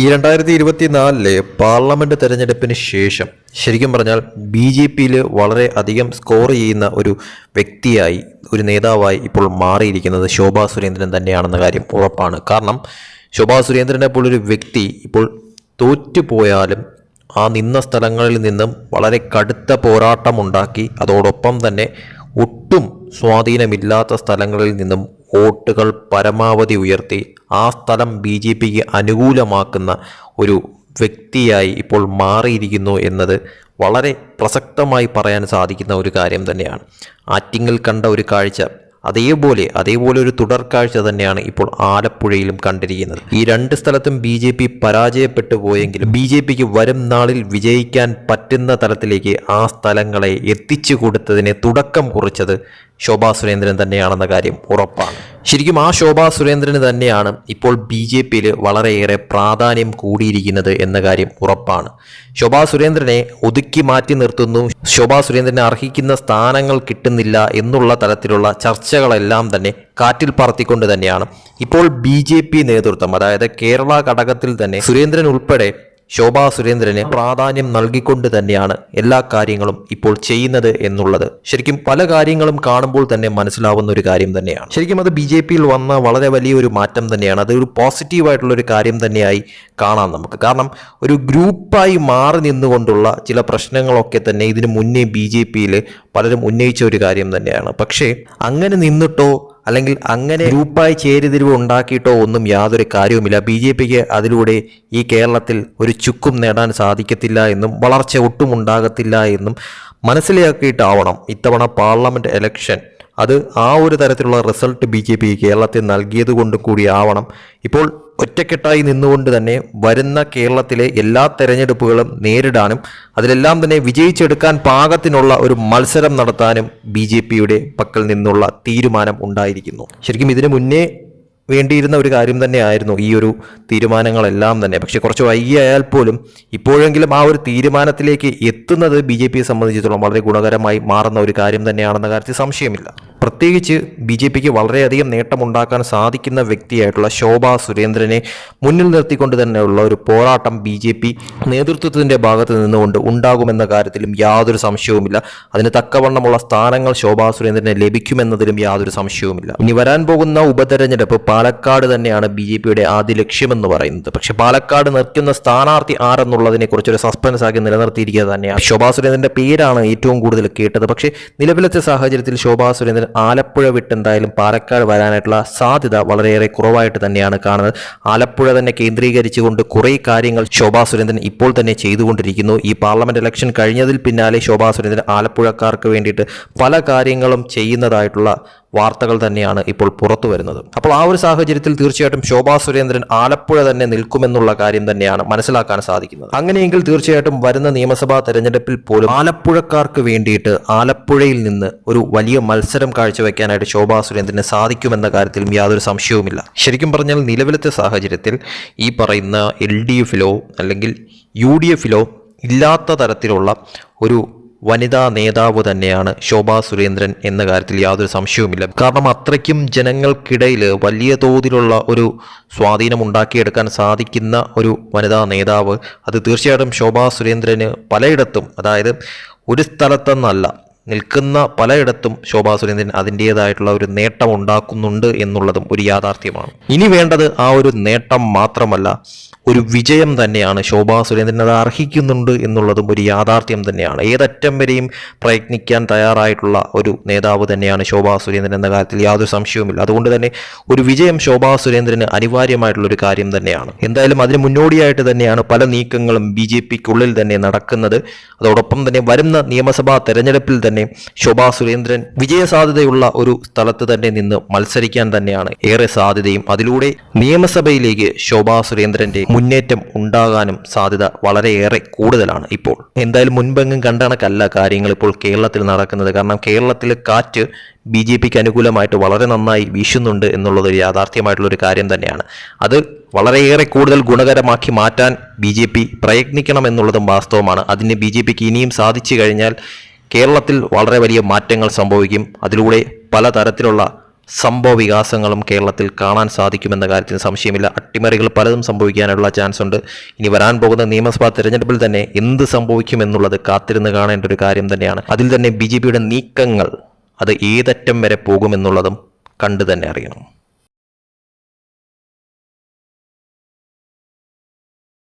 ഈ 2024 പാർലമെന്റ് തെരഞ്ഞെടുപ്പിന് ശേഷം ശരിക്കും പറഞ്ഞാൽ BJPയിൽ വളരെ അധികം സ്കോർ ചെയ്യുന്ന ഒരു വ്യക്തിയായി, ഒരു നേതാവായി ഇപ്പോൾ മാറിയിരിക്കുന്നത് ശോഭാ സുരേന്ദ്രൻ തന്നെയാണെന്ന കാര്യം ഉറപ്പാണ്. കാരണം ശോഭാ സുരേന്ദ്രനെ പോലൊരു വ്യക്തി ഇപ്പോൾ തോറ്റുപോയാലും ആ നിന്ന സ്ഥലങ്ങളിൽ നിന്നും വളരെ കടുത്ത പോരാട്ടമുണ്ടാക്കി, അതോടൊപ്പം തന്നെ ഒട്ടും സ്വാധീനമില്ലാത്ത സ്ഥലങ്ങളിൽ നിന്നും വോട്ടുകൾ പരമാവധി ഉയർത്തി ആ സ്ഥലം BJPക്ക് അനുകൂലമാക്കുന്ന ഒരു വ്യക്തിയായി ഇപ്പോൾ മാറിയിരിക്കുന്നു എന്നത് വളരെ പ്രസക്തമായി പറയാൻ സാധിക്കുന്ന ഒരു കാര്യം തന്നെയാണ്. ആറ്റിങ്ങൽ കണ്ട ഒരു കാഴ്ച അതേപോലെ ഒരു തുടർക്കാഴ്ച തന്നെയാണ് ഇപ്പോൾ ആലപ്പുഴയിലും കണ്ടിരിക്കുന്നത്. ഈ രണ്ട് സ്ഥലത്തും BJP പരാജയപ്പെട്ടു പോയെങ്കിലും BJPക്ക് വരും നാളിൽ വിജയിക്കാൻ പറ്റുന്ന തലത്തിലേക്ക് ആ സ്ഥലങ്ങളെ എത്തിച്ചു കൊടുത്തതിന് തുടക്കം കുറിച്ചത് ശോഭാ സുരേന്ദ്രൻ തന്നെയാണെന്ന കാര്യം ഉറപ്പാണ്. ശരിക്കും ആ ശോഭാ സുരേന്ദ്രന് തന്നെയാണ് ഇപ്പോൾ BJPയിൽ വളരെയേറെ പ്രാധാന്യം കൂടിയിരിക്കുന്നത് എന്ന കാര്യം ഉറപ്പാണ്. ശോഭാ സുരേന്ദ്രനെ ഒതുക്കി മാറ്റി നിർത്തുന്നു, ശോഭാ സുരേന്ദ്രനെ അർഹിക്കുന്ന സ്ഥാനങ്ങൾ കിട്ടുന്നില്ല എന്നുള്ള തരത്തിലുള്ള ചർച്ചകളെല്ലാം തന്നെ കാറ്റിൽ പറത്തിക്കൊണ്ട് തന്നെയാണ് ഇപ്പോൾ BJP നേതൃത്വം, അതായത് കേരള ഘടകത്തിൽ തന്നെ സുരേന്ദ്രൻ ഉൾപ്പെടെ ശോഭാ സുരേന്ദ്രന് പ്രാധാന്യം നൽകിക്കൊണ്ട് തന്നെയാണ് എല്ലാ കാര്യങ്ങളും ഇപ്പോൾ ചെയ്യുന്നത് എന്നുള്ളത് ശരിക്കും പല കാര്യങ്ങളും കാണുമ്പോൾ തന്നെ മനസ്സിലാവുന്ന ഒരു കാര്യം തന്നെയാണ്. ശരിക്കും അത് BJPയിൽ വന്ന വളരെ വലിയൊരു മാറ്റം തന്നെയാണ്. അത് ഒരു പോസിറ്റീവായിട്ടുള്ളൊരു കാര്യം തന്നെയായി കാണാം നമുക്ക്. കാരണം ഒരു ഗ്രൂപ്പായി മാറി നിന്നുകൊണ്ടുള്ള ചില പ്രശ്നങ്ങളൊക്കെ തന്നെ ഇതിനു മുന്നേ BJPയിൽ പലരും ഉന്നയിച്ച ഒരു കാര്യം തന്നെയാണ്. പക്ഷേ അങ്ങനെ നിന്നിട്ടോ അല്ലെങ്കിൽ അങ്ങനെ ഗ്രൂപ്പായി ചേരിതിരിവ് ഉണ്ടാക്കിയിട്ടോ ഒന്നും യാതൊരു കാര്യവുമില്ല. BJPക്ക് അതിലൂടെ ഈ കേരളത്തിൽ ഒരു ചുക്കും നേടാൻ സാധിക്കത്തില്ല എന്നും വളർച്ച ഒട്ടും ഉണ്ടാകത്തില്ല എന്നും മനസ്സിലാക്കിയിട്ടാവണം ഇത്തവണ പാർലമെൻറ്റ് ഇലക്ഷൻ അത് ആ ഒരു തരത്തിലുള്ള റിസൾട്ട് BJP കേരളത്തിൽ നൽകിയത് കൊണ്ട് കൂടിയാവണം ഇപ്പോൾ ഒറ്റക്കെട്ടായി നിന്നുകൊണ്ട് തന്നെ വരുന്ന കേരളത്തിലെ എല്ലാ തെരഞ്ഞെടുപ്പുകളും നേരിടാനും അതിലെല്ലാം തന്നെ വിജയിച്ചെടുക്കാൻ പാകത്തിനുള്ള ഒരു മത്സരം നടത്താനും BJPയുടെ പക്കൽ നിന്നുള്ള തീരുമാനം ഉണ്ടായിരിക്കുന്നു. ശരിക്കും ഇതിനു മുന്നേ വേണ്ടിയിരുന്ന ഒരു കാര്യം തന്നെയായിരുന്നു ഈ ഒരു തീരുമാനങ്ങളെല്ലാം തന്നെ. പക്ഷെ കുറച്ച് വൈകിയായാൽ പോലും ഇപ്പോഴെങ്കിലും ആ ഒരു തീരുമാനത്തിലേക്ക് എത്തുന്നത് BJPയെ സംബന്ധിച്ചിടത്തോളം വളരെ ഗുണകരമായി മാറുന്ന ഒരു കാര്യം തന്നെയാണെന്ന കാര്യത്തിൽ സംശയമില്ല. പ്രത്യേകിച്ച് BJPക്ക് വളരെയധികം നേട്ടമുണ്ടാക്കാൻ സാധിക്കുന്ന വ്യക്തിയായിട്ടുള്ള ശോഭാ സുരേന്ദ്രനെ മുന്നിൽ നിർത്തിക്കൊണ്ട് തന്നെയുള്ള ഒരു പോരാട്ടം BJP നേതൃത്വത്തിൻ്റെ ഭാഗത്ത് നിന്നുകൊണ്ട് ഉണ്ടാകുമെന്ന കാര്യത്തിലും യാതൊരു സംശയവുമില്ല. അതിന് തക്കവണ്ണമുള്ള സ്ഥാനങ്ങൾ ശോഭാ സുരേന്ദ്രനെ ലഭിക്കുമെന്നതിലും യാതൊരു സംശയവുമില്ല. ഇനി വരാൻ പോകുന്ന ഉപതെരഞ്ഞെടുപ്പ് പാലക്കാട് തന്നെയാണ് BJPയുടെ ആദ്യ ലക്ഷ്യമെന്ന് പറയുന്നത്. പക്ഷെ പാലക്കാട് നിർത്തുന്ന സ്ഥാനാർത്ഥി ആരെന്നുള്ളതിനെ കുറിച്ചൊരു സസ്പെൻസ് ആക്കി നിലനിർത്തിയിരിക്കുക തന്നെയാണ്. ശോഭാ സുരേന്ദ്രന്റെ പേരാണ് ഏറ്റവും കൂടുതൽ കേട്ടത്. പക്ഷേ നിലവിലത്തെ സാഹചര്യത്തിൽ ശോഭാ സുരേന്ദ്രൻ ആലപ്പുഴ വിട്ടെന്തായാലും പാലക്കാട് വരാനായിട്ടുള്ള സാധ്യത വളരെയേറെ കുറവായിട്ട് തന്നെയാണ് കാണുന്നത്. ആലപ്പുഴ തന്നെ കേന്ദ്രീകരിച്ചുകൊണ്ട് കുറേ കാര്യങ്ങൾ ശോഭാ സുരേന്ദ്രൻ ഇപ്പോൾ തന്നെ ചെയ്തുകൊണ്ടിരിക്കുന്നു. ഈ പാർലമെന്റ് ഇലക്ഷൻ കഴിഞ്ഞതിൽ പിന്നാലെ ശോഭാ സുരേന്ദ്രൻ ആലപ്പുഴക്കാർക്ക് വേണ്ടിയിട്ട് പല കാര്യങ്ങളും ചെയ്യുന്നതായിട്ടുള്ള വാർത്തകൾ തന്നെയാണ് ഇപ്പോൾ പുറത്തു വരുന്നത്. അപ്പോൾ ആ ഒരു സാഹചര്യത്തിൽ തീർച്ചയായിട്ടും ശോഭാ സുരേന്ദ്രൻ ആലപ്പുഴ തന്നെ നിൽക്കുമെന്നുള്ള കാര്യം തന്നെയാണ് മനസ്സിലാക്കാൻ സാധിക്കുന്നത്. അങ്ങനെയെങ്കിൽ തീർച്ചയായിട്ടും വരുന്ന നിയമസഭാ തെരഞ്ഞെടുപ്പിൽ പോലും ആലപ്പുഴക്കാർക്ക് വേണ്ടിയിട്ട് ആലപ്പുഴയിൽ നിന്ന് ഒരു വലിയ മത്സരം കാഴ്ചവെക്കാനായിട്ട് ശോഭാ സുരേന്ദ്രന് സാധിക്കുമെന്ന കാര്യത്തിലും യാതൊരു സംശയവുമില്ല. ശരിക്കും പറഞ്ഞാൽ നിലവിലത്തെ സാഹചര്യത്തിൽ ഈ പറയുന്ന LDFിലോ അല്ലെങ്കിൽ UDFിലോ ഇല്ലാത്ത തരത്തിലുള്ള ഒരു വനിതാ നേതാവ് തന്നെയാണ് ശോഭാ സുരേന്ദ്രൻ എന്ന കാര്യത്തിൽ യാതൊരു സംശയവുമില്ല. കാരണം അത്രയ്ക്കും ജനങ്ങൾക്കിടയിൽ വലിയ തോതിലുള്ള ഒരു സ്വാധീനം ഉണ്ടാക്കിയെടുക്കാൻ സാധിക്കുന്ന ഒരു വനിതാ നേതാവ്, അത് തീർച്ചയായിട്ടും ശോഭാ സുരേന്ദ്രന് പലയിടത്തും, അതായത് ഒരു സ്ഥലത്തെന്നല്ല നിൽക്കുന്ന പലയിടത്തും ശോഭാ സുരേന്ദ്രൻ അതിൻ്റേതായിട്ടുള്ള ഒരു നേട്ടം ഉണ്ടാക്കുന്നുണ്ട് എന്നുള്ളതും ഒരു യാഥാർത്ഥ്യമാണ്. ഇനി വേണ്ടത് ആ ഒരു നേട്ടം മാത്രമല്ല, ഒരു വിജയം തന്നെയാണ്. ശോഭാ സുരേന്ദ്രൻ അത് അർഹിക്കുന്നുണ്ട് എന്നുള്ളതും ഒരു യാഥാർത്ഥ്യം തന്നെയാണ്. ഏതറ്റം വരെയും പ്രയത്നിക്കാൻ തയ്യാറായിട്ടുള്ള ഒരു നേതാവ് തന്നെയാണ് ശോഭാ സുരേന്ദ്രൻ എന്ന കാര്യത്തിൽ യാതൊരു സംശയവുമില്ല. അതുകൊണ്ട് തന്നെ ഒരു വിജയം ശോഭാ സുരേന്ദ്രന് അനിവാര്യമായിട്ടുള്ള ഒരു കാര്യം തന്നെയാണ്. എന്തായാലും അതിന് മുന്നോടിയായിട്ട് തന്നെയാണ് പല നീക്കങ്ങളും BJPക്കുള്ളിൽ തന്നെ നടക്കുന്നത്. അതോടൊപ്പം തന്നെ വരുന്ന നിയമസഭാ തെരഞ്ഞെടുപ്പിൽ തന്നെ ശോഭാ സുരേന്ദ്രൻ വിജയസാധ്യതയുള്ള ഒരു സ്ഥലത്ത് തന്നെ നിന്ന് മത്സരിക്കാൻ തന്നെയാണ് ഏറെ സാധ്യതയും. അതിലൂടെ നിയമസഭയിലേക്ക് ശോഭാ സുരേന്ദ്രന്റെ മുന്നേറ്റം ഉണ്ടാകാനും സാധ്യത വളരെയേറെ കൂടുതലാണ്. ഇപ്പോൾ എന്തായാലും മുൻപെങ്ങും കണ്ടണക്കല്ല കാര്യങ്ങൾ ഇപ്പോൾ കേരളത്തിൽ നടക്കുന്നത്. കാരണം കേരളത്തിലെ കാറ്റ് BJPക്ക് അനുകൂലമായിട്ട് വളരെ നന്നായി വീശുന്നുണ്ട് എന്നുള്ളത് ഒരു യാഥാർത്ഥ്യമായിട്ടുള്ളൊരു കാര്യം തന്നെയാണ്. അത് വളരെയേറെ കൂടുതൽ ഗുണകരമാക്കി മാറ്റാൻ BJP പ്രയത്നിക്കണമെന്നുള്ളതും വാസ്തവമാണ്. അതിന് BJPക്ക് ഇനിയും സാധിച്ചു കഴിഞ്ഞാൽ കേരളത്തിൽ വളരെ വലിയ മാറ്റങ്ങൾ സംഭവിക്കും. അതിലൂടെ പലതരത്തിലുള്ള സംഭവ വികാസങ്ങളും കേരളത്തിൽ കാണാൻ സാധിക്കുമെന്ന കാര്യത്തിൽ സംശയമില്ല. അട്ടിമറികൾ പലതും സംഭവിക്കാനുള്ള ചാൻസ് ഉണ്ട്. ഇനി വരാൻ പോകുന്ന നിയമസഭാ തെരഞ്ഞെടുപ്പിൽ തന്നെ എന്ത് സംഭവിക്കുമെന്നുള്ളത് കാത്തിരുന്ന് കാണേണ്ട ഒരു കാര്യം തന്നെയാണ്. അതിൽ തന്നെ BJPയുടെ നീക്കങ്ങൾ അത് ഏതറ്റം വരെ പോകുമെന്നുള്ളതും കണ്ടു തന്നെ അറിയണം.